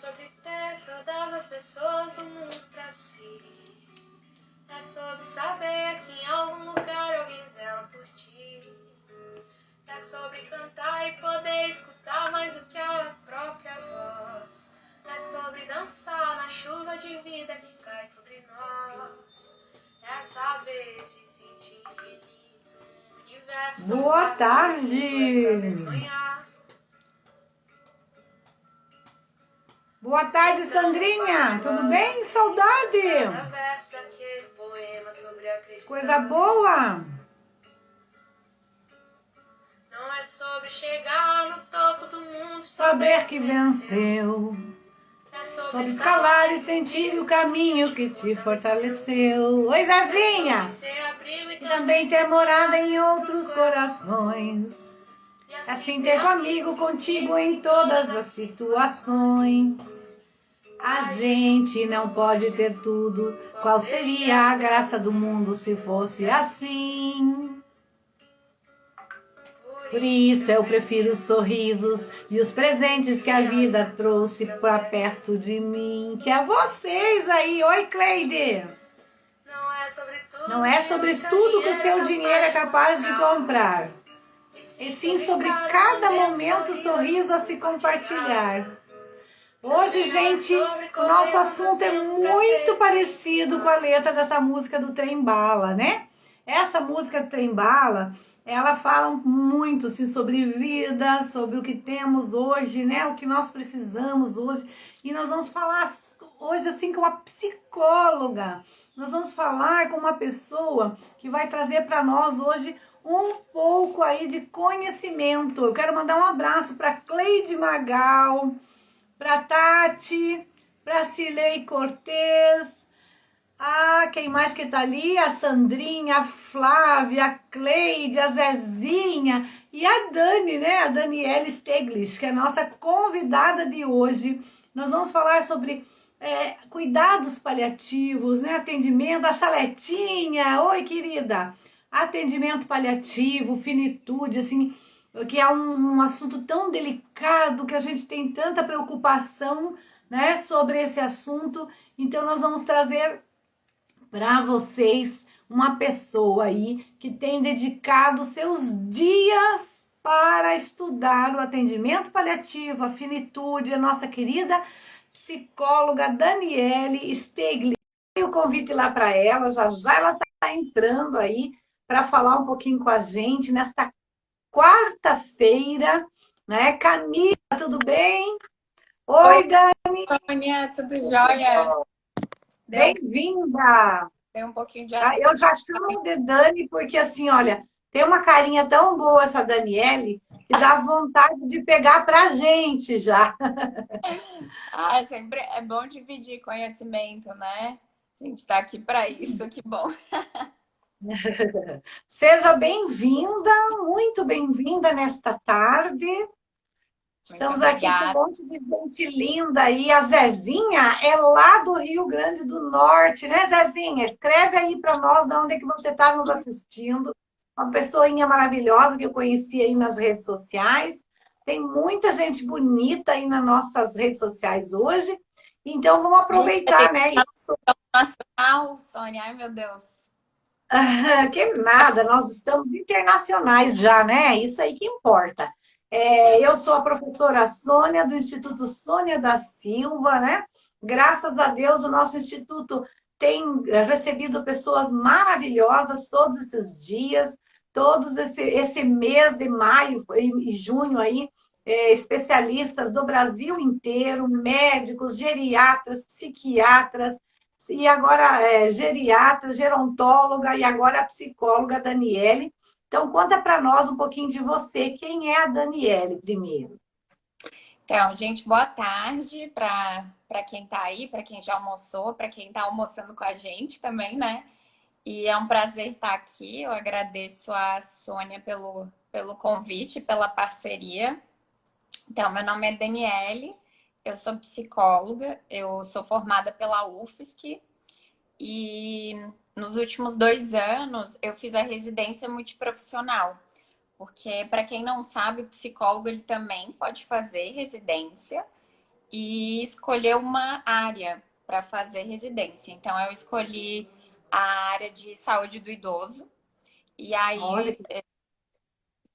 sobre ter todas as pessoas do mundo pra si. É sobre saber que em algum lugar alguém zela por ti. É sobre cantar e poder escutar mais do que a própria voz. É sobre dançar na chuva de vida que cai sobre nós. É saber se sentir infinito no universo. Boa tarde! É saber sonhar. Boa tarde, Sandrinha! Tudo bem? Saudade! Cada verso daquele poema sobre acreditar. Coisa boa! Não é sobre chegar no topo do mundo, Saber que venceu. É Sobre escalar e sentir o caminho que te fortaleceu. Oi, Zezinha! E também ter morada em outros corações. Assim ter comigo, contigo em todas as situações. A gente não pode ter tudo. Qual seria a graça do mundo se fosse assim? Por isso eu prefiro os sorrisos e os presentes que a vida trouxe para perto de mim. Que é vocês aí. Oi, Cleide! Não é sobre tudo que o seu dinheiro é capaz de comprar. E sim sobre cada momento sorriso a se compartilhar. Hoje, gente, o nosso assunto é muito parecido com a letra dessa música do Trem Bala, né? Essa música do Trem Bala, ela fala muito assim, sobre vida, sobre o que temos hoje, né? O que nós precisamos hoje. E nós vamos falar hoje assim com uma psicóloga. Nós vamos falar com uma pessoa que vai trazer para nós hoje um pouco aí de conhecimento. Eu quero mandar um abraço para Cleide Magal, para Tati, para Cirlei Cortez, quem mais que tá ali? A Sandrinha, a Flávia, a Cleide, a Zezinha e a Dani, né? A Daniela Steglitz, que é a nossa convidada de hoje. Nós vamos falar sobre cuidados paliativos, né? Atendimento, a Saletinha. Oi, querida! Atendimento paliativo, finitude, assim, que é um assunto tão delicado, que a gente tem tanta preocupação, né, sobre esse assunto. Então, nós vamos trazer para vocês uma pessoa aí que tem dedicado seus dias para estudar o atendimento paliativo, a finitude, a nossa querida psicóloga Daniele Stegli. E o convite lá para ela, já ela está entrando aí para falar um pouquinho com a gente nesta quarta-feira, né? Camila, tudo bem? Oi, Dani! Sônia, tudo jóia? Bem-vinda! Tem um pouquinho de Eu já chamo de Dani porque, assim, olha, tem uma carinha tão boa essa Daniele que dá vontade de pegar pra gente já. sempre é bom dividir conhecimento, né? A gente está aqui para isso, que bom. Seja bem-vinda, muito bem-vinda nesta tarde. Estamos aqui com um monte de gente linda aí. A Zezinha é lá do Rio Grande do Norte, né, Zezinha? Escreve aí para nós de onde é que você está nos assistindo. Uma pessoinha maravilhosa que eu conheci aí nas redes sociais. Tem muita gente bonita aí nas nossas redes sociais hoje. Então, vamos aproveitar, né? Isso. Nacional, Sônia, ai meu Deus. Que nada, nós estamos internacionais já, né? Isso aí que importa. Eu sou a professora Sônia, do Instituto Sônia da Silva, né? Graças a Deus, o nosso instituto tem recebido pessoas maravilhosas todos esses dias, todos esse mês de maio e junho aí, especialistas do Brasil inteiro, médicos, geriatras, psiquiatras, e agora geriatra, gerontóloga e agora a psicóloga Daniele. Então, conta para nós um pouquinho de você. Quem é a Daniele, primeiro? Então, gente, boa tarde para quem está aí, para quem já almoçou, para quem está almoçando com a gente também, né? E é um prazer estar aqui. Eu agradeço a Sônia pelo convite, pela parceria. Então, meu nome é Daniele, eu sou psicóloga, eu sou formada pela UFSC e nos últimos 2 anos eu fiz a residência multiprofissional, porque para quem não sabe, o psicólogo ele também pode fazer residência e escolher uma área para fazer residência. Então, eu escolhi a área de saúde do idoso. E Olha, aí,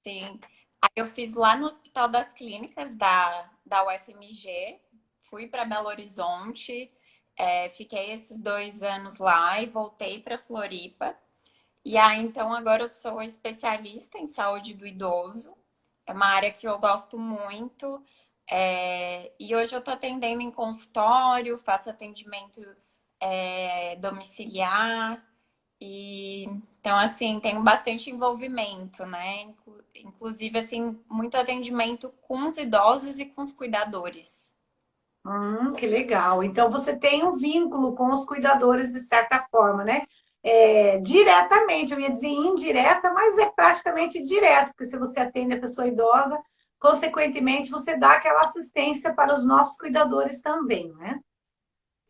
sim, aí eu fiz lá no Hospital das Clínicas da UFMG, fui para Belo Horizonte, fiquei esses 2 anos lá e voltei para Floripa. E aí, então, agora eu sou especialista em saúde do idoso. É uma área que eu gosto muito. E hoje eu estou atendendo em consultório, faço atendimento domiciliar. E então, assim, tenho bastante envolvimento, né? Inclusive, assim, muito atendimento com os idosos e com os cuidadores. que legal. Então você tem um vínculo com os cuidadores de certa forma, né? Diretamente, eu ia dizer indireta, mas é praticamente direto, porque se você atende a pessoa idosa, consequentemente você dá aquela assistência para os nossos cuidadores também, né?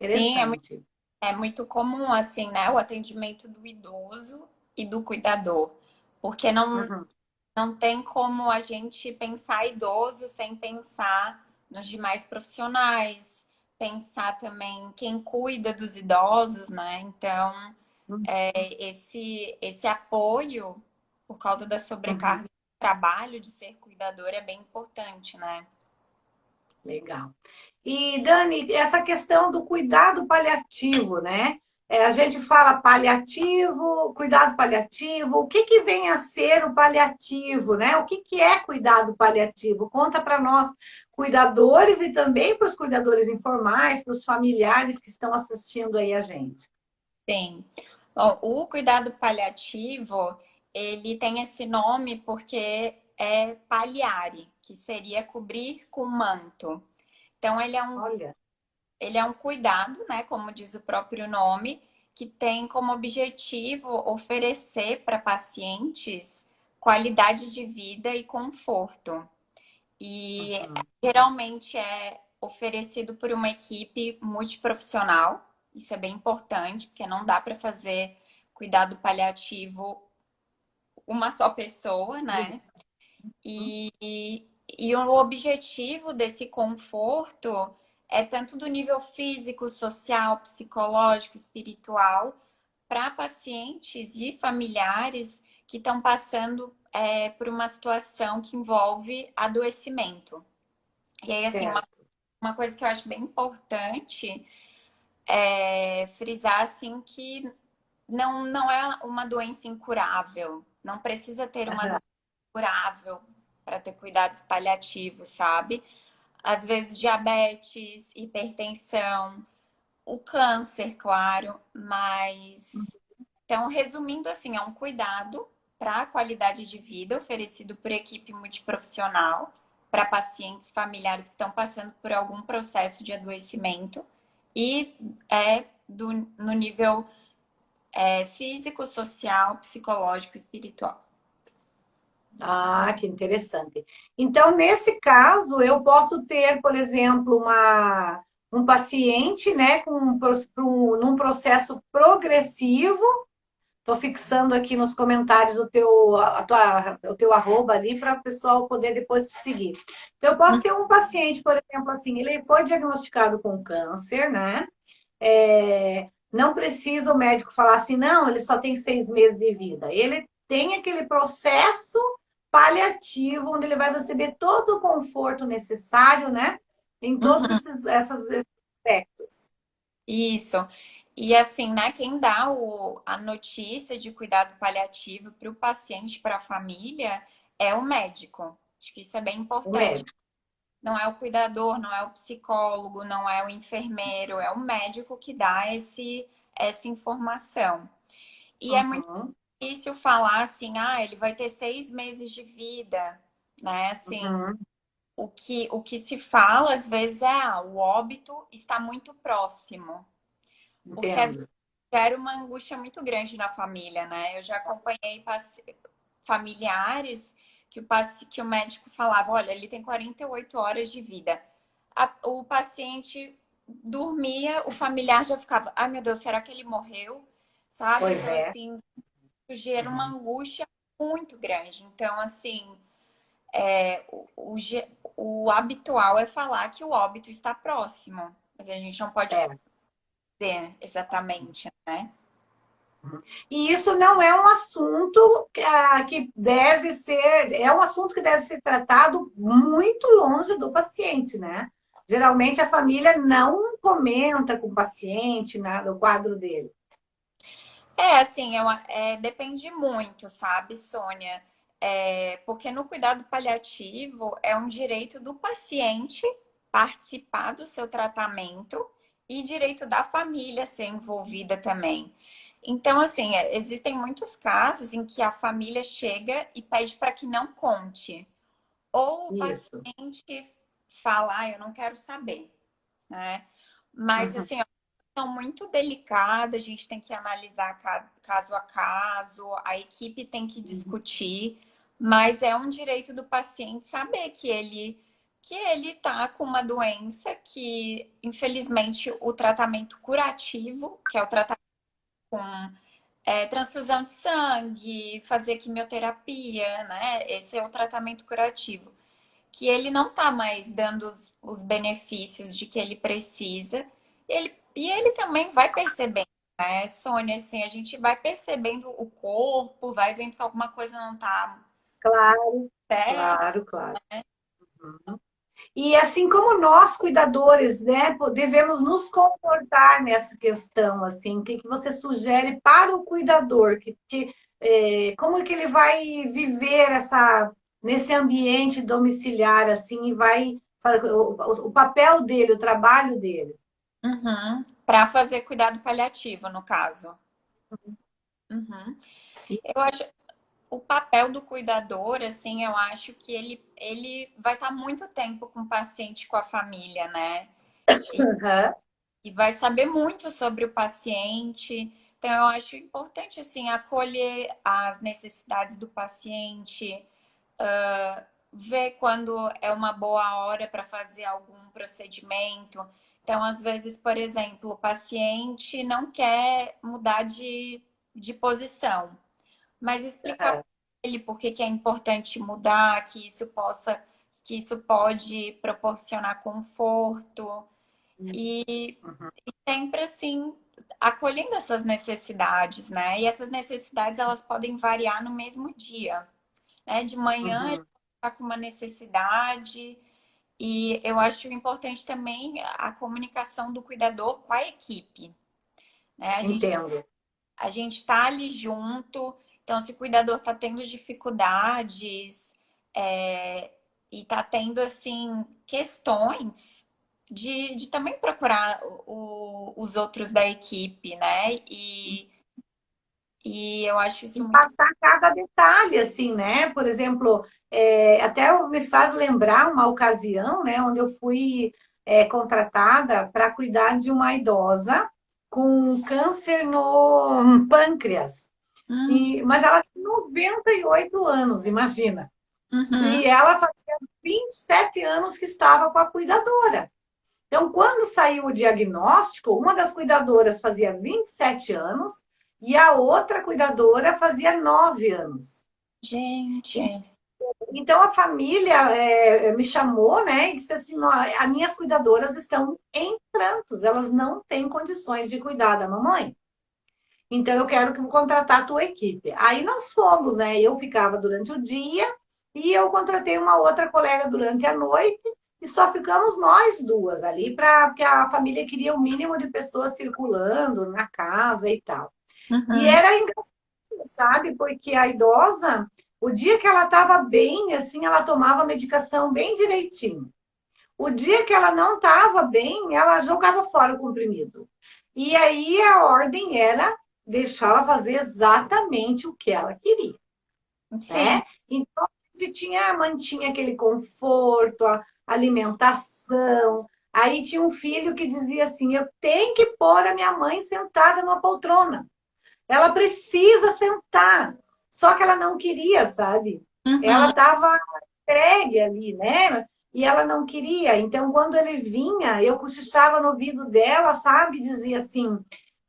Sim, Interessante. é muito comum, assim, né? O atendimento do idoso e do cuidador. Porque Uhum. não tem como a gente pensar idoso sem pensar nos demais profissionais, pensar também quem cuida dos idosos, né? Então, esse apoio, por causa da Uhum. sobrecarga de trabalho de ser cuidador, é bem importante, né? Legal. E, Dani, essa questão do cuidado paliativo, né? A gente fala paliativo, cuidado paliativo. O que que vem a ser o paliativo, né? O que que é cuidado paliativo? Conta para nós, cuidadores e também para os cuidadores informais, para os familiares que estão assistindo aí a gente. Sim. Bom, o cuidado paliativo, ele tem esse nome porque é paliare, que seria cobrir com manto. Então, Olha, ele é um cuidado, né, como diz o próprio nome, que tem como objetivo oferecer para pacientes qualidade de vida e conforto. E uhum, geralmente é oferecido por uma equipe multiprofissional. Isso é bem importante, porque não dá para fazer cuidado paliativo uma só pessoa, né? E o objetivo desse conforto é tanto do nível físico, social, psicológico, espiritual, para pacientes e familiares que estão passando por uma situação que envolve adoecimento. E aí, assim, certo. uma coisa que eu acho bem importante é frisar, assim, que não é uma doença incurável. Não precisa ter uma Aham, doença curável para ter cuidados paliativos, sabe? Às vezes diabetes, hipertensão, o câncer, claro, mas então, resumindo assim, é um cuidado para a qualidade de vida oferecido por equipe multiprofissional para pacientes familiares que estão passando por algum processo de adoecimento e no nível físico, social, psicológico, espiritual. ah, que interessante. Então, nesse caso, eu posso ter, por exemplo, um paciente, né, num processo progressivo. Estou fixando aqui nos comentários o teu arroba ali para o pessoal poder depois te seguir. Então, eu posso ter um paciente, por exemplo, assim, ele foi diagnosticado com câncer, né? Não precisa o médico falar assim, não, ele só tem 6 meses de vida. Ele tem aquele processo paliativo, onde ele vai receber todo o conforto necessário, né? Em todos Uhum. esses aspectos. Isso. E assim, né, quem dá a notícia de cuidado paliativo para o paciente, para a família, é o médico. Acho que isso é bem O importante. médico. Não é o cuidador, não é o psicólogo, não é o enfermeiro, é o médico que dá essa informação. E é muito Uhum, difícil falar assim, ah, ele vai ter 6 meses de vida, né? Assim, uhum, o que se fala às vezes é, o óbito está muito próximo. Porque às vezes entendo. gera uma angústia muito grande na família, né? Eu já acompanhei familiares que o médico falava, olha, ele tem 48 horas de vida. O paciente dormia, o familiar já ficava, ai meu Deus, será que ele morreu? Sabe? Pois Então, é. assim, isso gera uma angústia muito grande. Então, assim, o habitual é falar que o óbito está próximo, mas a gente não pode dizer exatamente, né? E isso não é um assunto que deve ser, é um assunto que deve ser tratado muito longe do paciente, né? Geralmente a família não comenta com o paciente nada, o quadro dele. Assim, depende muito, sabe, Sônia? Porque no cuidado paliativo é um direito do paciente participar do seu tratamento e direito da família ser envolvida também. Então, assim, existem muitos casos em que a família chega e pede para que não conte. Ou o Isso. paciente fala, eu não quero saber, né? Mas, Uhum. assim, é uma questão muito delicada, a gente tem que analisar caso a caso, a equipe tem que discutir, mas é um direito do paciente saber que ele tá com uma doença que, infelizmente, o tratamento curativo, que é o tratamento com transfusão de sangue, fazer quimioterapia, né? Esse é o tratamento curativo. Que ele não está mais dando os benefícios de que ele precisa. E ele também vai percebendo, né, Sônia? Assim, a gente vai percebendo o corpo, vai vendo que alguma coisa não está Claro, certa. claro, claro. Uhum. E assim como nós, cuidadores, né, devemos nos comportar nessa questão, assim, o que você sugere para o cuidador, como é que ele vai viver nesse ambiente domiciliar, assim, e vai fazer o papel dele, o trabalho dele? Uhum. Para fazer cuidado paliativo, no caso. Uhum. Eu acho o papel do cuidador, assim, eu acho que ele vai estar muito tempo com o paciente, com a família, né? Uhum. E vai saber muito sobre o paciente. Então, eu acho importante, assim, acolher as necessidades do paciente, ver quando é uma boa hora para fazer algum procedimento. Então, às vezes, por exemplo, o paciente não quer mudar de posição, mas explicar para ele por que é importante mudar, que isso pode proporcionar conforto. E sempre assim, acolhendo essas necessidades, né? E essas necessidades elas podem variar no mesmo dia, né? De manhã ele Uhum. está com uma necessidade e eu acho importante também a comunicação do cuidador com a equipe, né? Entendo. A gente está ali junto, então se o cuidador está tendo dificuldades e está tendo assim questões de também procurar os outros da equipe, né? E eu acho isso E muito. passar cada detalhe, assim, né? Por exemplo, até me faz lembrar uma ocasião, né, onde eu fui contratada para cuidar de uma idosa com câncer no pâncreas. Mas ela tinha 98 anos, imagina. Uhum. E ela fazia 27 anos que estava com a cuidadora. Então, quando saiu o diagnóstico, uma das cuidadoras fazia 27 anos e a outra cuidadora fazia 9 anos. Gente. Então, a família me chamou, né, e disse assim: as minhas cuidadoras estão em prantos, elas não têm condições de cuidar da mamãe. Então, eu quero que contratar a tua equipe. Aí nós fomos, né? Eu ficava durante o dia e eu contratei uma outra colega durante a noite e só ficamos nós duas ali, porque a família queria o mínimo de pessoas circulando na casa e tal. E Uhum. era engraçado, sabe? Porque a idosa, o dia que ela estava bem, assim, ela tomava a medicação bem direitinho. O dia que ela não estava bem, ela jogava fora o comprimido. E aí a ordem era deixar ela fazer exatamente o que ela queria, Sim. né? Então, a gente mantinha aquele conforto, a alimentação. Aí tinha um filho que dizia assim: eu tenho que pôr a minha mãe sentada numa poltrona. Ela precisa sentar. Só que ela não queria, sabe? Ela Uhum. estava entregue ali, né? E ela não queria. Então, quando ele vinha, eu cochichava no ouvido dela, sabe? Dizia assim: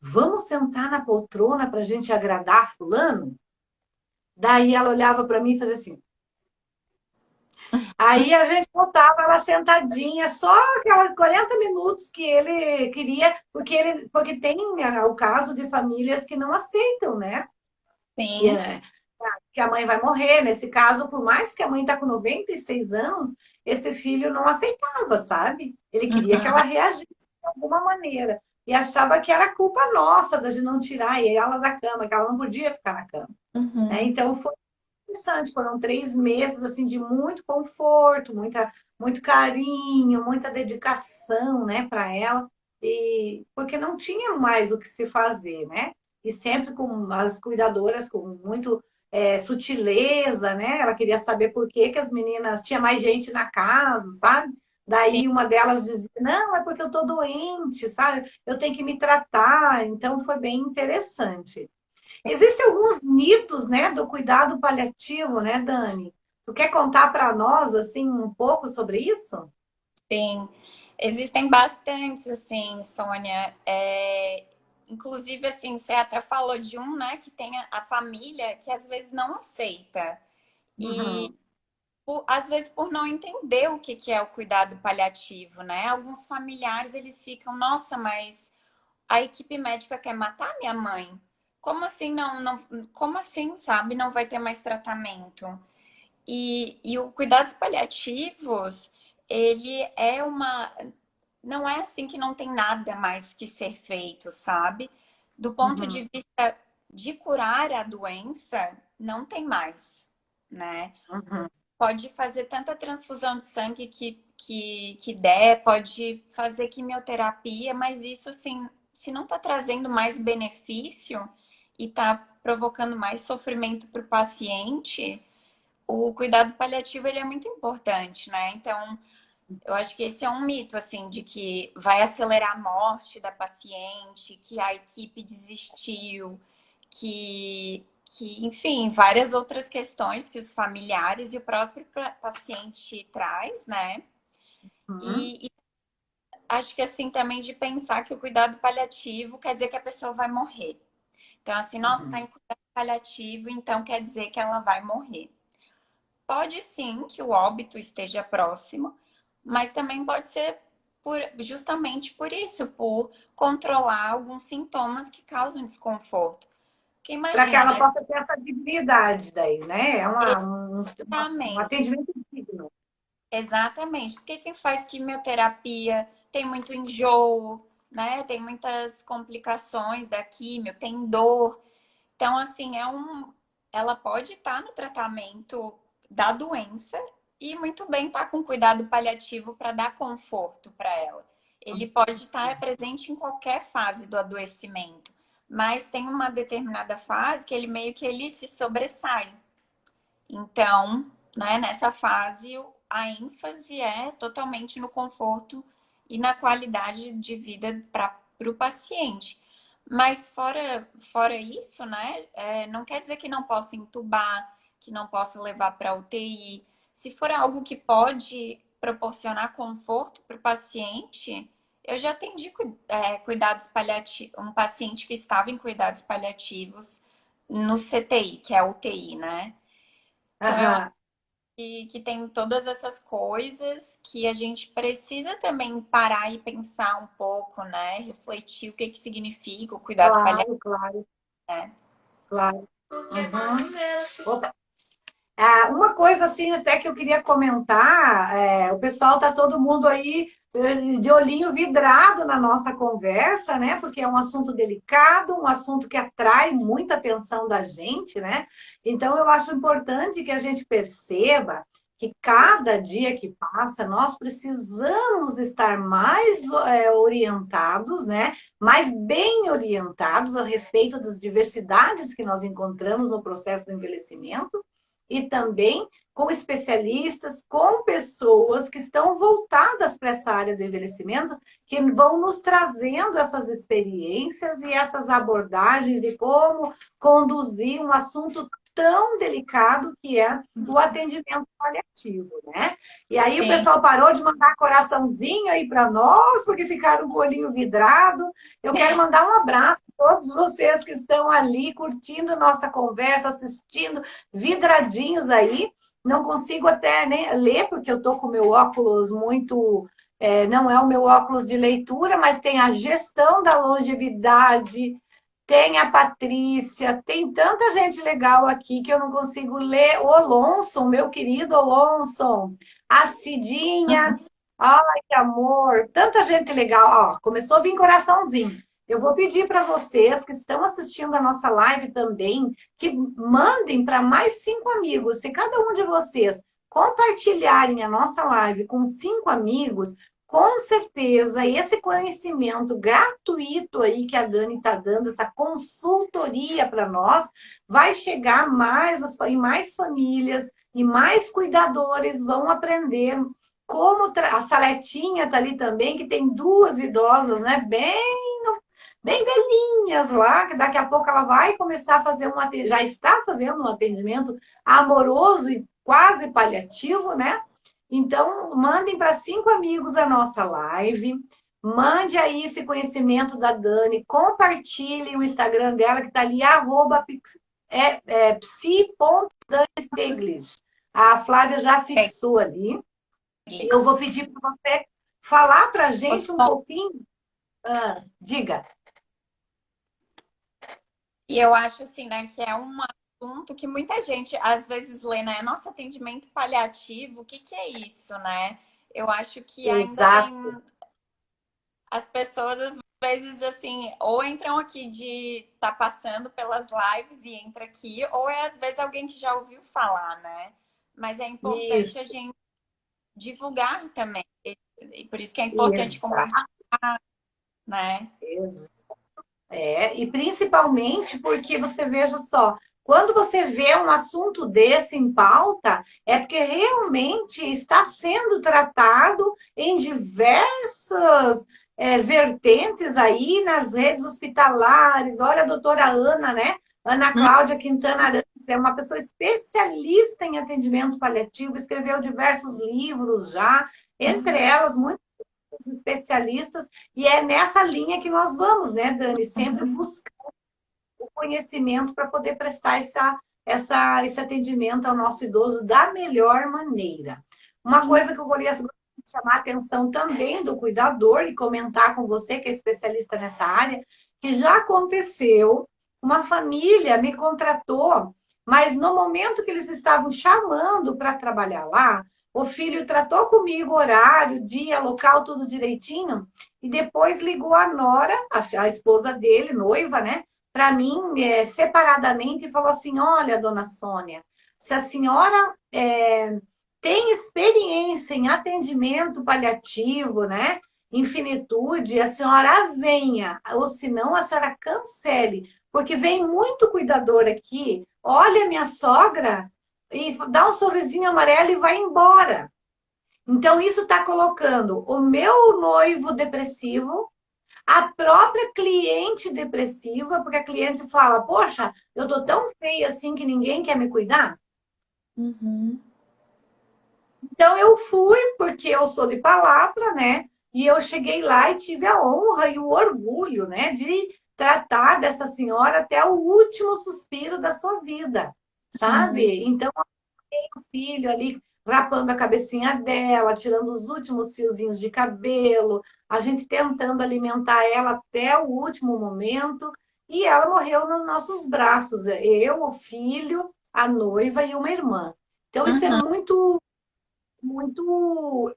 vamos sentar na poltrona para a gente agradar fulano? Daí ela olhava para mim e fazia assim. Aí a gente botava ela sentadinha, só aquelas 40 minutos que ele queria, porque tem o caso de famílias que não aceitam, né? Que, Sim. é, que a mãe vai morrer. Nesse caso, por mais que a mãe está com 96 anos, esse filho não aceitava, sabe? Ele queria que ela Uhum. reagisse de alguma maneira. E achava que era culpa nossa de não tirar ela da cama, que ela não podia ficar na cama. Né? Uhum. Então, foi interessante. Foram 3 meses assim de muito conforto, muito carinho, muita dedicação, né, para ela. E porque não tinha mais o que se fazer, né? E sempre com as cuidadoras com muito sutileza, né? Ela queria saber por que que as meninas tinha mais gente na casa, sabe? Sim. Daí uma delas dizia: não, é porque eu tô doente, sabe? Eu tenho que me tratar. Então foi bem interessante. Existem alguns mitos, né, do cuidado paliativo, né, Dani? Tu quer contar para nós, assim, um pouco sobre isso? Sim. Existem bastantes, assim, Sônia. Inclusive, assim, você até falou de um, né, que tem a família que às vezes não aceita. E Uhum, às vezes por não entender o que é o cuidado paliativo, né? Alguns familiares eles ficam, nossa, mas a equipe médica quer matar minha mãe. Como assim como assim, sabe, não vai ter mais tratamento? E o cuidados paliativos, ele é uma não é assim que não tem nada mais que ser feito, sabe? Do ponto uhum, de vista de curar a doença, não tem mais, né? uhum, Pode fazer tanta transfusão de sangue que der, pode fazer quimioterapia, mas isso, assim, se não está trazendo mais benefício e está provocando mais sofrimento para o paciente, o cuidado paliativo ele é muito importante, né? Então, eu acho que esse é um mito, assim, de que vai acelerar a morte da paciente, que a equipe desistiu, enfim, várias outras questões que os familiares e o próprio paciente traz, né? uhum, E acho que, assim, também de pensar que o cuidado paliativo quer dizer que a pessoa vai morrer. Então, assim, nossa, está uhum. em cuidado paliativo, então quer dizer que ela vai morrer. Pode sim que o óbito esteja próximo, mas também pode ser justamente por isso, por controlar alguns sintomas que causam desconforto. Porque Para que imagina, ela né? possa ter essa dignidade daí, né? É um Exatamente, atendimento digno. exatamente. Porque quem faz quimioterapia tem muito enjoo, né? Tem muitas complicações da quimio, tem dor. Então, assim, ela pode estar no tratamento da doença e muito bem estar com cuidado paliativo para dar conforto para ela. Ele pode estar presente em qualquer fase do adoecimento, mas tem uma determinada fase que ele meio que ele se sobressai. Então, né, nessa fase, a ênfase é totalmente no conforto e na qualidade de vida para o paciente. Mas fora isso, né, não quer dizer que não possa entubar, que não possa levar para UTI. Se for algo que pode proporcionar conforto para o paciente, eu já atendi cuidados paliativos, um paciente que estava em cuidados paliativos no CTI, que é a UTI, né? Então, eu Aham. que tem todas essas coisas que a gente precisa também parar e pensar um pouco, né? Refletir o que que significa o cuidado paliativo, Claro, claro, né? claro. Porque Uhum. primeiro Opa. Uma coisa assim até que eu queria comentar, o pessoal tá todo mundo aí de olhinho vidrado na nossa conversa, né? Porque é um assunto delicado, um assunto que atrai muita atenção da gente, né? Então eu acho importante que a gente perceba que cada dia que passa nós precisamos estar mais orientados, né? Mais bem orientados a respeito das diversidades que nós encontramos no processo do envelhecimento e também com especialistas, com pessoas que estão voltadas para essa área do envelhecimento, que vão nos trazendo essas experiências e essas abordagens de como conduzir um assunto tão delicado que é o atendimento paliativo, né? E aí o Sim. pessoal parou de mandar coraçãozinho aí para nós, porque ficaram com o olhinho vidrado. Eu quero mandar um abraço a todos vocês que estão ali curtindo nossa conversa, assistindo, vidradinhos aí. não consigo até nem ler, porque eu estou com o meu óculos muito. Não é o meu óculos de leitura, mas tem a gestão da longevidade, tem a Patrícia, tem tanta gente legal aqui que eu não consigo ler. O Olonson, meu querido Olonson, a Cidinha, ai, que amor, tanta gente legal. Ó, começou a vir coraçãozinho. Eu vou pedir para vocês que estão assistindo a nossa live também, que mandem para mais 5 amigos. Se cada um de vocês compartilharem a nossa live com 5 amigos, com certeza esse conhecimento gratuito aí que a Dani está dando, essa consultoria para nós, vai chegar em mais famílias e mais cuidadores vão aprender como a Saletinha está ali também, que tem 2 idosas, né? Bem velhinhas lá, que daqui a pouco ela vai começar a fazer já está fazendo um atendimento amoroso e quase paliativo, né? Então, mandem para 5 amigos a nossa live, mande aí esse conhecimento da Dani, compartilhem o Instagram dela, que está ali, psi.danisteglish. A Flávia já fixou ali. Eu vou pedir para você falar para a gente um pouquinho. Diga. E eu acho assim, né, que é um assunto que muita gente às vezes lê, né? Nossa, atendimento paliativo, o que que é isso, né? Eu acho que ainda tem as pessoas às vezes assim, ou entram aqui de tá passando pelas lives e entra aqui, ou é às vezes alguém que já ouviu falar, né? Mas é importante a gente divulgar também. E por isso que é importante compartilhar, né? E principalmente porque você veja só, quando você vê um assunto desse em pauta, é porque realmente está sendo tratado em diversas vertentes aí nas redes hospitalares. Olha a doutora Ana, né? Ana Cláudia Quintana Arantes, é uma pessoa especialista em atendimento paliativo, escreveu diversos livros já, entre elas, muitos especialistas, e é nessa linha que nós vamos, né, Dani? Sempre buscando o conhecimento para poder prestar esse atendimento ao nosso idoso da melhor maneira. Uma coisa que eu queria chamar a atenção também do cuidador e comentar com você, que é especialista nessa área, que já aconteceu, uma família me contratou, mas no momento que eles estavam chamando para trabalhar lá, o filho tratou comigo horário, dia, local, tudo direitinho, e depois ligou a nora, a esposa dele, noiva, né, para mim, separadamente, e falou assim: olha, dona Sônia, se a senhora tem experiência em atendimento paliativo, né, em finitude, a senhora venha, ou senão a senhora cancele, porque vem muito cuidador aqui, olha minha sogra, e dá um sorrisinho amarelo e vai embora. Então, isso está colocando o meu noivo depressivo, a própria cliente depressiva, porque a cliente fala: poxa, eu tô tão feia assim que ninguém quer me cuidar. Então, eu fui, porque eu sou de palavra, né? E eu cheguei lá e tive a honra e o orgulho, né, de tratar dessa senhora até o último suspiro da sua vida, sabe? Então, o filho ali rapando a cabecinha dela, tirando os últimos fiozinhos de cabelo, a gente tentando alimentar ela até o último momento, e ela morreu nos nossos braços. Eu, o filho, a noiva e uma irmã. Então, isso é muito, muito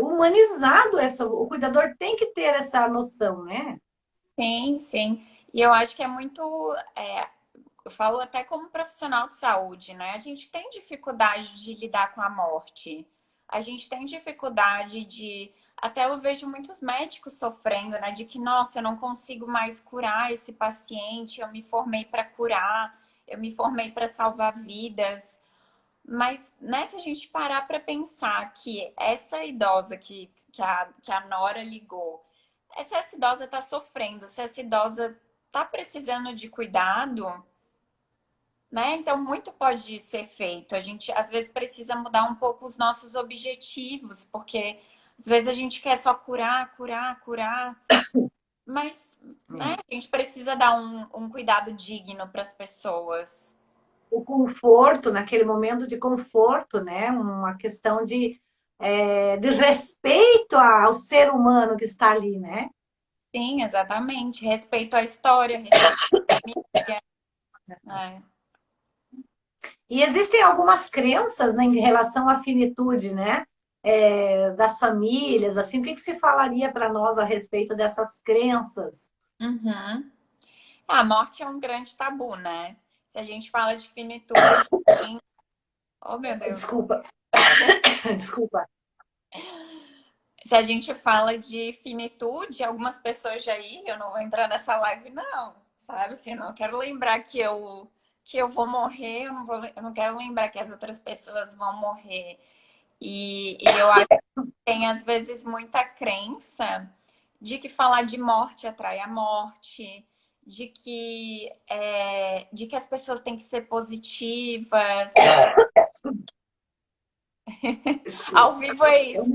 humanizado. O cuidador tem que ter essa noção, né? Sim, sim. E eu acho que é muito. Eu falo até como profissional de saúde, né? A gente tem dificuldade de lidar com a morte. A gente tem dificuldade de. Até eu vejo muitos médicos sofrendo, né? De que, nossa, eu não consigo mais curar esse paciente, eu me formei para curar, eu me formei para salvar vidas. Mas, né, se a gente parar para pensar que essa idosa que a Nora ligou, se essa idosa está sofrendo, se essa idosa está precisando de cuidado, né? Então, muito pode ser feito. A gente, às vezes, precisa mudar um pouco os nossos objetivos, porque às vezes a gente quer só curar, curar, curar, mas, né, a gente precisa dar um cuidado digno para as pessoas. o conforto, naquele momento de conforto, né? Uma questão de respeito ao ser humano que está ali, né? Sim, exatamente. Respeito à história, respeito à família, né? E existem algumas crenças, né, em relação à finitude, né? Das famílias, assim, o que você falaria para nós a respeito dessas crenças? Uhum. A morte é um grande tabu, né? Se a gente fala de finitude, oh meu Deus. Desculpa, desculpa. Se a gente fala de finitude, algumas pessoas já aí, eu não vou entrar nessa live, não, sabe? Assim, eu não quero lembrar que eu vou morrer, eu não quero lembrar que as outras pessoas vão morrer. E eu acho que tem, às vezes, muita crença de que falar de morte atrai a morte, de que as pessoas têm que ser positivas. Ao vivo é isso.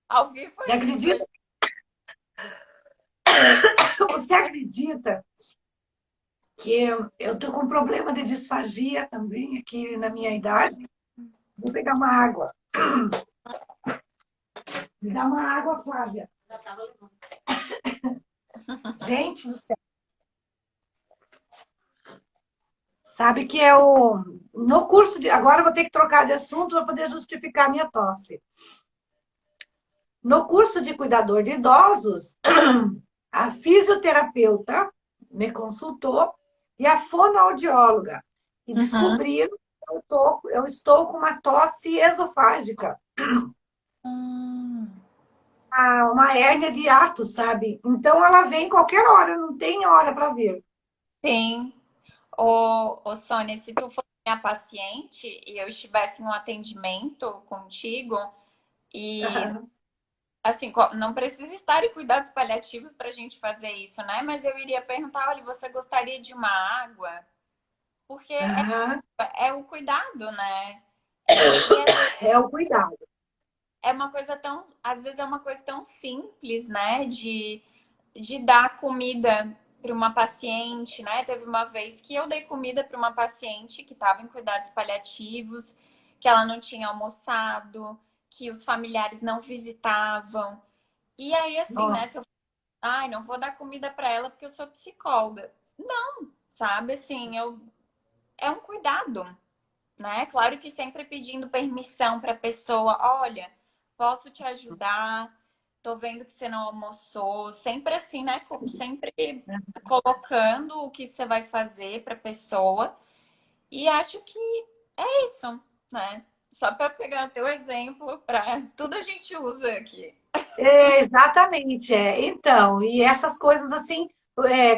Ao vivo Você é isso. acredita? Você acredita que eu tô com problema de disfagia também aqui na minha idade? Vou pegar uma água. Me dá uma água, Flávia. Gente do céu. Sabe que no curso de. Agora eu vou ter que trocar de assunto para poder justificar a minha tosse. No curso de cuidador de idosos, a fisioterapeuta me consultou e a fonoaudióloga. E Uhum. descobriram que eu estou com uma tosse esofágica, Hum. uma hérnia de hiato, sabe? Então ela vem qualquer hora, não tem hora para vir. Sim. Ô, Sônia, se tu fosse minha paciente e eu estivesse em um atendimento contigo e, assim, não precisa estar em cuidados paliativos para a gente fazer isso, né? Mas eu iria perguntar, olha, você gostaria de uma água? Porque Aham. é o cuidado, né? E às vezes É o cuidado. é uma coisa tão, às vezes é uma coisa tão simples, né? De dar comida para uma paciente, né? Teve uma vez que eu dei comida para uma paciente que estava em cuidados paliativos, que ela não tinha almoçado, que os familiares não visitavam. E aí, assim, né? Se Nossa. eu, ai, não vou dar comida para ela porque eu sou psicóloga. Não, sabe? Assim, é um cuidado, né? Claro que sempre pedindo permissão para a pessoa, olha, posso te ajudar? Tô vendo que você não almoçou, sempre assim, né? Sempre colocando o que você vai fazer para a pessoa. E acho que é isso, né? Só para pegar o teu exemplo, para tudo a gente usa aqui. Exatamente, é. Então, e essas coisas assim,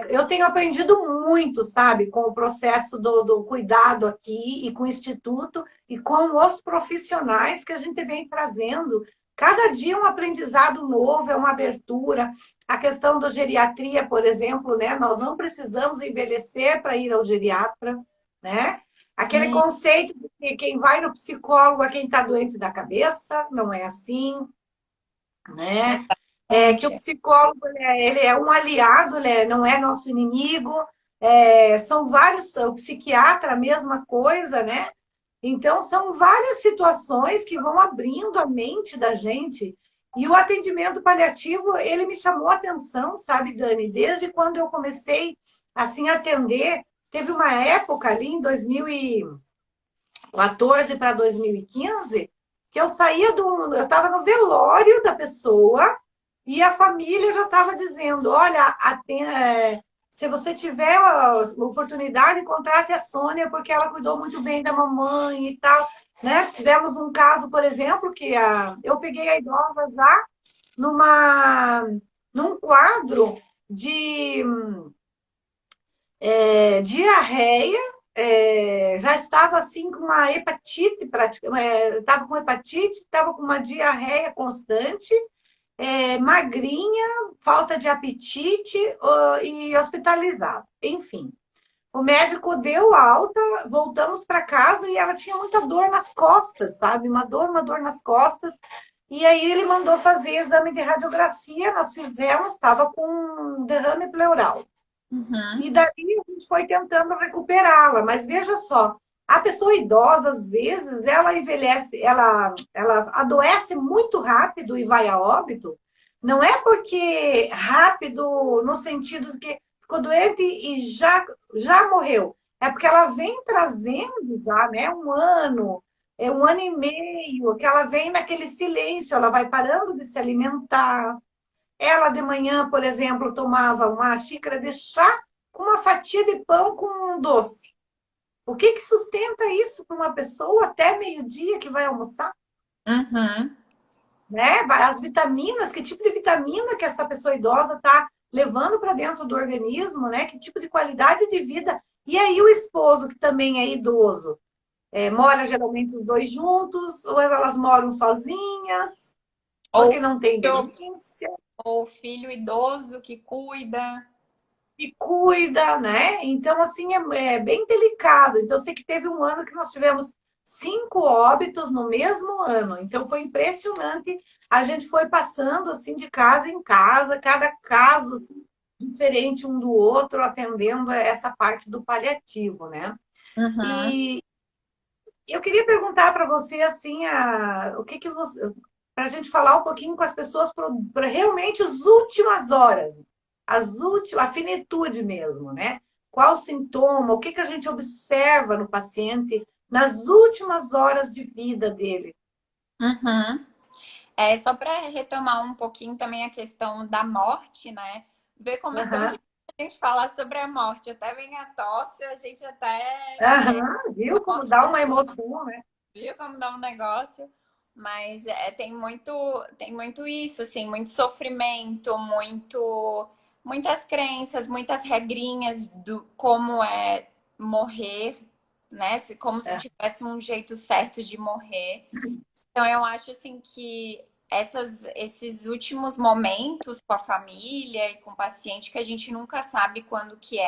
eu tenho aprendido muito, sabe, com o processo do cuidado aqui e com o Instituto e com os profissionais que a gente vem trazendo. Cada dia um aprendizado novo, é uma abertura. A questão da geriatria, por exemplo, né? Nós não precisamos envelhecer para ir ao geriatra, né? Aquele Hum, conceito de que quem vai no psicólogo é quem está doente da cabeça, não é assim, né? Que o exatamente. psicólogo ele é um aliado, não é nosso inimigo. São vários, o psiquiatra, a mesma coisa, né? Então, são várias situações que vão abrindo a mente da gente. E o atendimento paliativo, ele me chamou a atenção, sabe, Dani? Desde quando eu comecei, assim, a atender, teve uma época ali em 2014 para 2015, que eu saía eu estava no velório da pessoa e a família já estava dizendo, olha, se você tiver a oportunidade, contrate a Sônia, porque ela cuidou muito bem da mamãe e tal. Né? Tivemos um caso, por exemplo, que eu peguei a idosa já num quadro de diarreia, já estava assim com uma hepatite, estava com hepatite, estava com uma diarreia constante, magrinha, falta de apetite e hospitalizado. Enfim, o médico deu alta, voltamos para casa e ela tinha muita dor nas costas, sabe? Uma dor nas costas. E aí ele mandou fazer exame de radiografia, nós fizemos, estava com um derrame pleural. Uhum. E dali a gente foi tentando recuperá-la. Mas veja só, a pessoa idosa, às vezes, ela envelhece, ela adoece muito rápido e vai a óbito. Não é porque rápido no sentido de que ficou doente e já morreu. É porque ela vem trazendo já, né, um ano e meio, que ela vem naquele silêncio, ela vai parando de se alimentar. Ela de manhã, por exemplo, tomava uma xícara de chá com uma fatia de pão com um doce. O que sustenta isso para uma pessoa até meio-dia que vai almoçar? Uhum. Né? As vitaminas, que tipo de vitamina que essa pessoa idosa está levando para dentro do organismo, né? Que tipo de qualidade de vida. E aí o esposo, que também é idoso, mora geralmente os dois juntos, ou elas moram sozinhas, Ou porque não tem filho, demência. ou filho idoso que cuida. E cuida, né? Então, assim, é bem delicado. Então, eu sei que teve um ano que nós tivemos 5 óbitos no mesmo ano. Então, foi impressionante. A gente foi passando, assim, de casa em casa, cada caso assim, diferente um do outro, atendendo a essa parte do paliativo, né? Uhum. E eu queria perguntar para você, assim, o que você... Para a gente falar um pouquinho com as pessoas para realmente as últimas horas, a finitude mesmo, né? Qual o sintoma, o que a gente observa no paciente nas últimas horas de vida dele. Uhum. Só para retomar um pouquinho também a questão da morte, né? Ver como é tão Aham, difícil a gente falar sobre a morte. Até vem a tosse, a gente até aham, viu como dá uma emoção, né? viu como dá um negócio. Mas tem muito isso, assim, muito sofrimento, muitas crenças, muitas regrinhas do como é morrer, né? Como se É. tivesse um jeito certo de morrer. Então, eu acho assim que esses últimos momentos com a família e com o paciente, que a gente nunca sabe quando que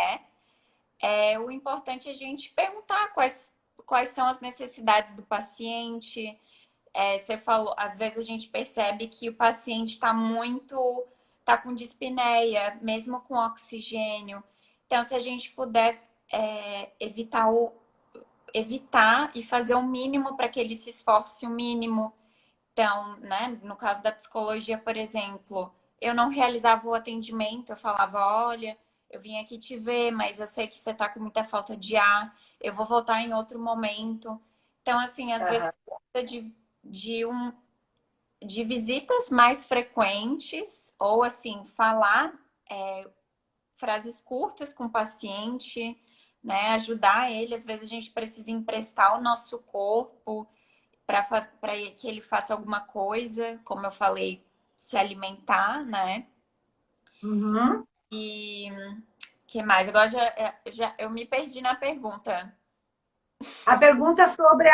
o importante é a gente perguntar quais são as necessidades do paciente. Você falou, às vezes a gente percebe que o paciente tá com dispneia, mesmo com oxigênio. Então, se a gente puder evitar e fazer o mínimo para que ele se esforce o mínimo. Então, né, no caso da psicologia, por exemplo, eu não realizava o atendimento, eu falava, olha, eu vim aqui te ver, mas eu sei que você tá com muita falta de ar, eu vou voltar em outro momento. Então, assim, às vezes Aham, precisa de, de visitas mais frequentes, ou assim, falar frases curtas com o paciente, né, ajudar ele. Às vezes a gente precisa emprestar o nosso corpo para que ele faça alguma coisa, como eu falei, se alimentar, né? uhum. E que mais? Agora já eu me perdi na pergunta. A pergunta é sobre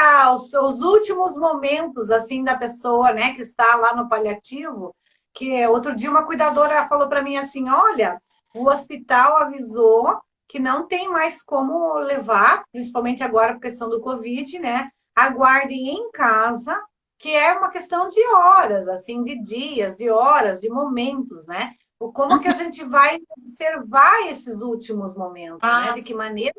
os últimos momentos assim da pessoa, né, que está lá no paliativo, que outro dia uma cuidadora falou para mim assim, olha, o hospital avisou que não tem mais como levar, principalmente agora por questão do Covid, né? Aguardem em casa, que é uma questão de horas, assim, de dias, de horas, de momentos, né? Como que a gente vai observar esses últimos momentos, né? Ah, De que maneira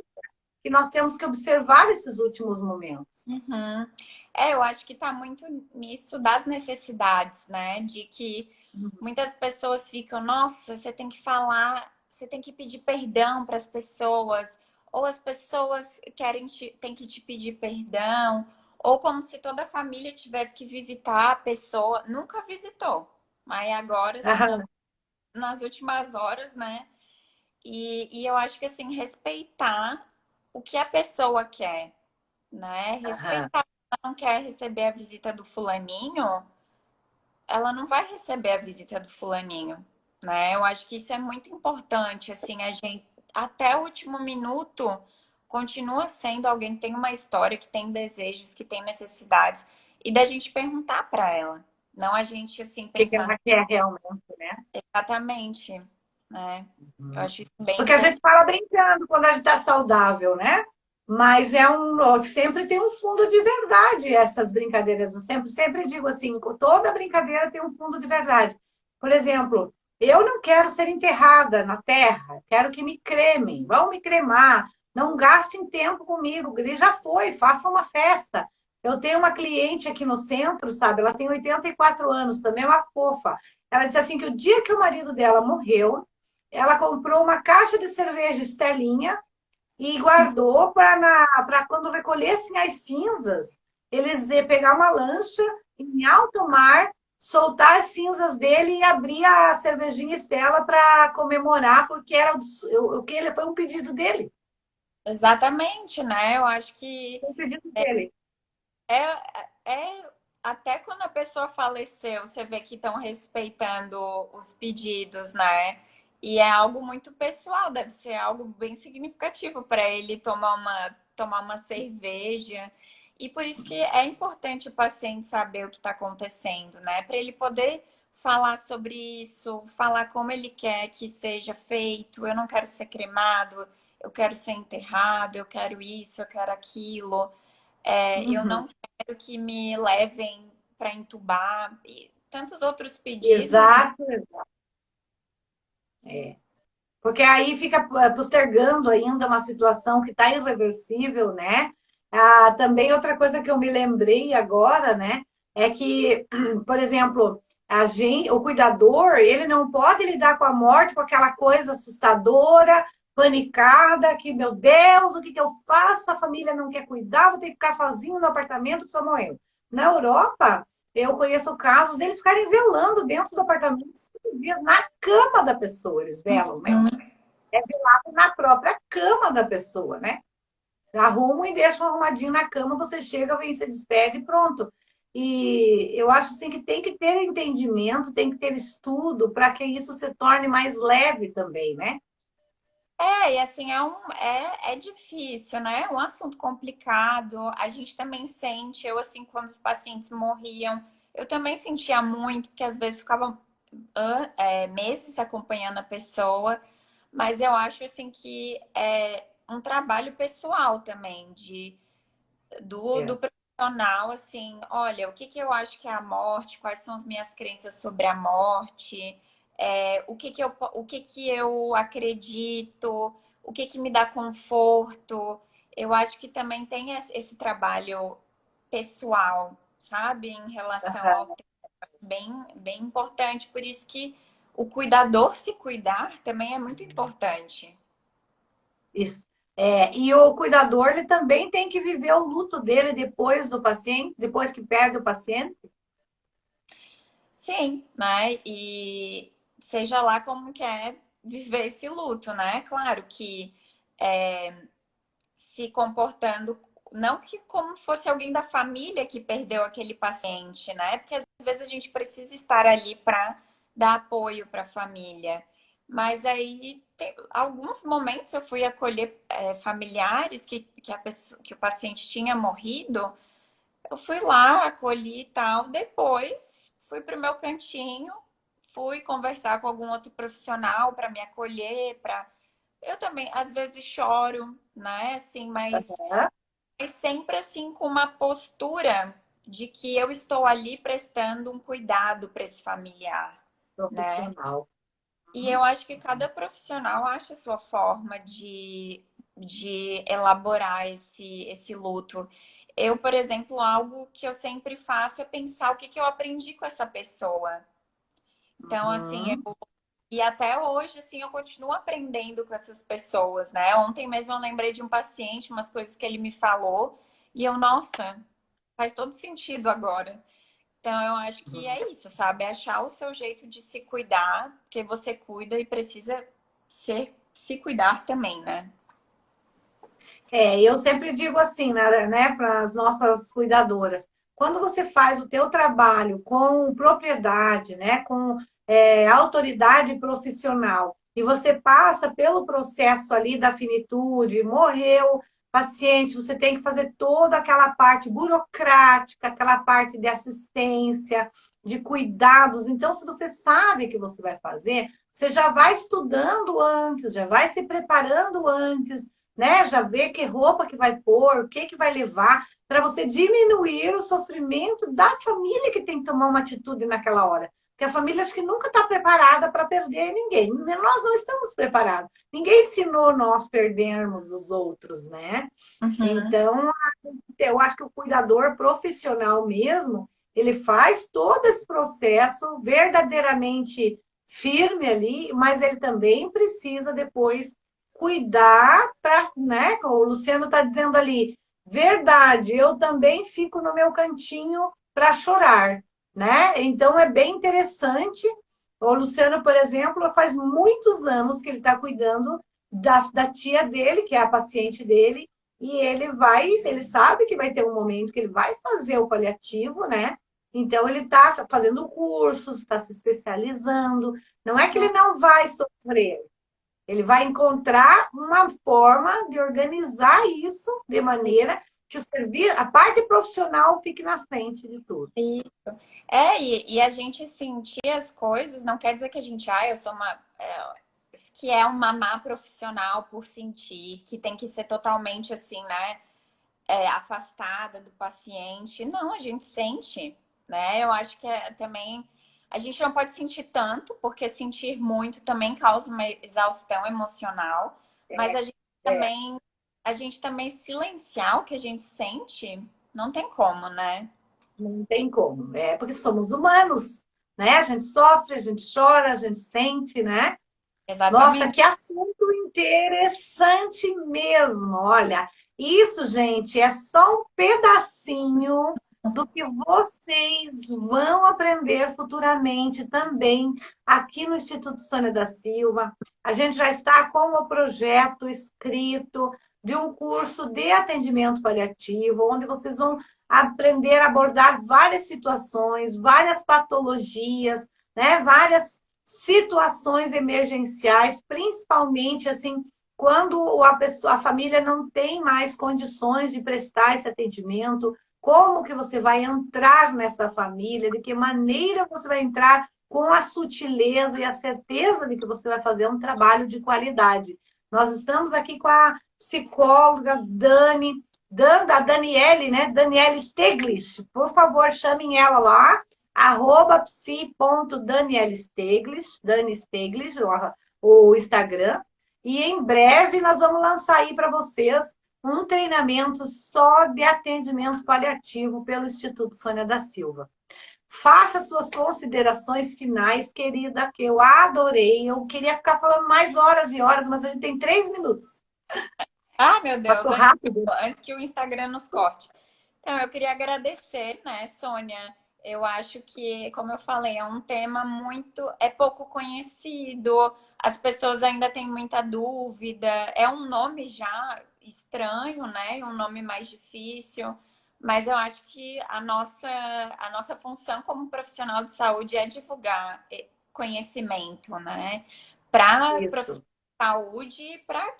que nós temos que observar esses últimos momentos. uhum. Eu acho que está muito nisso das necessidades, né? De que muitas pessoas ficam, nossa, você tem que falar, você tem que pedir perdão para as pessoas, ou as pessoas têm que te pedir perdão, ou como se toda a família tivesse que visitar a pessoa. Nunca visitou, mas agora, assim, Aham, nas últimas horas, né? E eu acho que, assim, respeitar o que a pessoa quer, né? aham, Respeitar. Se ela não quer receber a visita do fulaninho, ela não vai receber a visita do fulaninho, né? Eu acho que isso é muito importante, assim, a gente até o último minuto continua sendo alguém que tem uma história, que tem desejos, que tem necessidades e da gente perguntar para ela, não a gente assim o que que pensando ela quer realmente, né? exatamente, né? Eu Uhum. acho isso bem Porque a importante. gente fala brincando quando a gente está saudável, né? Mas sempre tem um fundo de verdade essas brincadeiras. Eu sempre digo assim, toda brincadeira tem um fundo de verdade. Por exemplo, Eu não quero ser enterrada na terra, quero que me cremem, vão me cremar, não gastem tempo comigo, ele já foi, faça uma festa. Eu tenho uma cliente aqui no centro, sabe? Ela tem 84 anos, também é uma fofa. Ela disse assim que o dia que o marido dela morreu, ela comprou uma caixa de cerveja Estelinha e guardou para quando recolhessem as cinzas, eles iam pegar uma lancha em alto mar, soltar as cinzas dele e abrir a cervejinha Estela para comemorar, porque era o que ele foi um pedido dele. Exatamente, né? Eu acho que Foi um pedido dele. até quando a pessoa faleceu, você vê que estão respeitando os pedidos, né? E é algo muito pessoal, deve ser algo bem significativo para ele tomar uma cerveja. E por isso que é importante o paciente saber o que está acontecendo, né? Para ele poder falar sobre isso, falar como ele quer que seja feito. Eu não quero ser cremado, eu quero ser enterrado, eu quero isso, eu quero aquilo. Eu Uhum. não quero que me levem para entubar e tantos outros pedidos, né? Exato, exato. É. Porque aí fica postergando ainda uma situação que está irreversível, né? Ah, também outra coisa que eu me lembrei agora, né, é que, por exemplo, o cuidador, ele não pode lidar com a morte com aquela coisa assustadora, panicada, que, meu Deus, o que que eu faço? A família não quer cuidar, vou ter que ficar sozinho no apartamento, a pessoa morreu. Na Europa, eu conheço casos deles ficarem velando dentro do apartamento 5 dias na cama da pessoa, eles velam, né? É velado na própria cama da pessoa, né? Arrumam e deixam arrumadinho na cama, você chega, vem, se despede e pronto. E eu acho assim que tem que ter entendimento, tem que ter estudo para que isso se torne mais leve também, né? E assim, é difícil, né? É um assunto complicado. A gente também sente, eu assim, quando os pacientes morriam, eu também sentia muito, porque às vezes ficavam meses acompanhando a pessoa, mas eu acho assim que é um trabalho pessoal também, do É. profissional, assim, olha, o que que eu acho que é a morte, quais são as minhas crenças sobre a morte, o que que eu acredito, o que que me dá conforto. Eu acho que também tem esse trabalho pessoal, sabe, em relação ao tempo, bem importante. Por isso que o cuidador se cuidar também é muito importante. Isso. É, e o cuidador, ele também tem que viver o luto dele depois do paciente, depois que perde o paciente. Sim, né? E seja lá como quer viver esse luto, né? Claro que é, se comportando, não que como fosse alguém da família que perdeu aquele paciente, né? Porque às vezes a gente precisa estar ali para dar apoio para a família. Mas aí, tem, alguns momentos eu fui acolher familiares que o paciente tinha morrido. Eu fui lá, acolhi e tal. Depois, fui para o meu cantinho, fui conversar com algum outro profissional para me acolher, para eu também às vezes choro, né? Assim, mas sempre assim com uma postura de que eu estou ali prestando um cuidado para esse familiar, né? Profissional. E eu acho que cada profissional acha a sua forma de elaborar esse luto. Eu, por exemplo, algo que eu sempre faço é pensar o que, que eu aprendi com essa pessoa. Então, assim, Uhum. e até hoje, assim, eu continuo aprendendo com essas pessoas, né? Ontem mesmo eu lembrei de um paciente, umas coisas que ele me falou, e eu, nossa, faz todo sentido agora. Então, eu acho que é isso, sabe? É achar o seu jeito de se cuidar, porque você cuida e precisa se cuidar também, né? É, eu sempre digo assim, né, para as nossas cuidadoras, quando você faz o teu trabalho com propriedade, né, com autoridade profissional, e você passa pelo processo ali da finitude, morreu paciente, você tem que fazer toda aquela parte burocrática, aquela parte de assistência, de cuidados. Então, se você sabe que você vai fazer, você já vai estudando antes, já vai se preparando antes, né? Já vê que roupa que vai pôr, o que que vai levar, para você diminuir o sofrimento da família que tem que tomar uma atitude naquela hora. que a família acho que nunca está preparada para perder ninguém. Nós não estamos preparados. Ninguém ensinou nós perdermos os outros, né? Então, eu acho que o cuidador profissional mesmo, ele faz todo esse processo verdadeiramente firme ali, mas ele também precisa depois cuidar para, né? O Luciano está dizendo ali, verdade, eu também fico no meu cantinho para chorar, né? Então é bem interessante. O Luciano, por exemplo, faz muitos anos que ele está cuidando da tia dele, que é a paciente dele, e ele sabe que vai ter um momento que ele vai fazer o paliativo, né? Então ele está fazendo cursos, está se especializando. Não é que ele não vai sofrer, ele vai encontrar uma forma de organizar isso de maneira que a parte profissional fique na frente de tudo. Isso. E a gente sentir as coisas não quer dizer que a gente, eu sou que é uma má profissional por sentir, que tem que ser totalmente assim, né? Afastada do paciente. Não, a gente sente, né? Eu acho que também a gente não pode sentir tanto, porque sentir muito também causa uma exaustão emocional, mas a gente também silenciar o que a gente sente, não tem como, né? Não tem como, porque somos humanos, né? A gente sofre, a gente chora, a gente sente, né? Exatamente. Nossa, que assunto interessante mesmo. Olha, isso, gente, é só um pedacinho do que vocês vão aprender futuramente também aqui no Instituto Sônia da Silva. A gente já está com o projeto escrito de um curso de atendimento paliativo, onde vocês vão aprender a abordar várias situações, várias patologias, né? Várias situações emergenciais, principalmente assim, quando a família não tem mais condições de prestar esse atendimento, como que você vai entrar nessa família, de que maneira você vai entrar com a sutileza e a certeza de que você vai fazer um trabalho de qualidade. Nós estamos aqui com a psicóloga a Daniele, né? Daniele Steglitz. Por favor, chamem ela lá, @psi.danielesteglitz, Dani Steglitz, o Instagram. E em breve nós vamos lançar aí para vocês um treinamento só de atendimento paliativo pelo Instituto Sônia da Silva. Faça suas considerações finais, querida, que eu adorei. Eu queria ficar falando mais horas e horas, mas a gente tem 3 minutos. Meu Deus, passou rápido. Antes que o Instagram nos corte. Então, eu queria agradecer, né, Sônia? Eu acho que, como eu falei, é um tema pouco conhecido, as pessoas ainda têm muita dúvida, é um nome já estranho, né? Um nome mais difícil, mas eu acho que a nossa função como profissional de saúde é divulgar conhecimento, né? Para profissional de saúde e para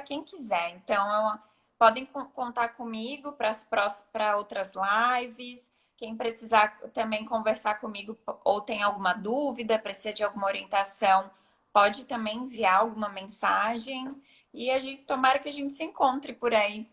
quem quiser. Então, podem contar comigo para outras lives. Quem precisar também conversar comigo ou tem alguma dúvida, precisa de alguma orientação, pode também enviar alguma mensagem. E tomara que a gente se encontre por aí.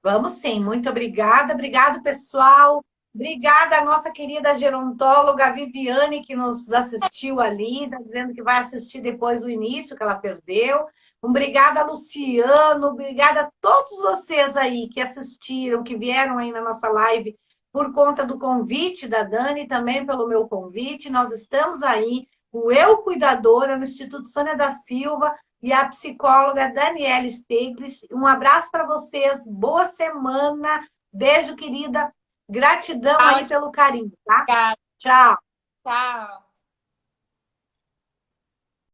Vamos sim, muito obrigada. Obrigado, pessoal. Obrigada à nossa querida gerontóloga Viviane, que nos assistiu ali, está dizendo que vai assistir depois o início, que ela perdeu. Obrigada, Luciano. Obrigada a todos vocês aí que assistiram, que vieram aí na nossa live por conta do convite da Dani, também pelo meu convite. Nós estamos aí, o Eu Cuidadora, no Instituto Sônia da Silva, e a psicóloga Daniele Steglitz. Um abraço para vocês, boa semana, beijo, querida, gratidão aí pelo carinho, tá? Obrigada. Tchau. Tchau.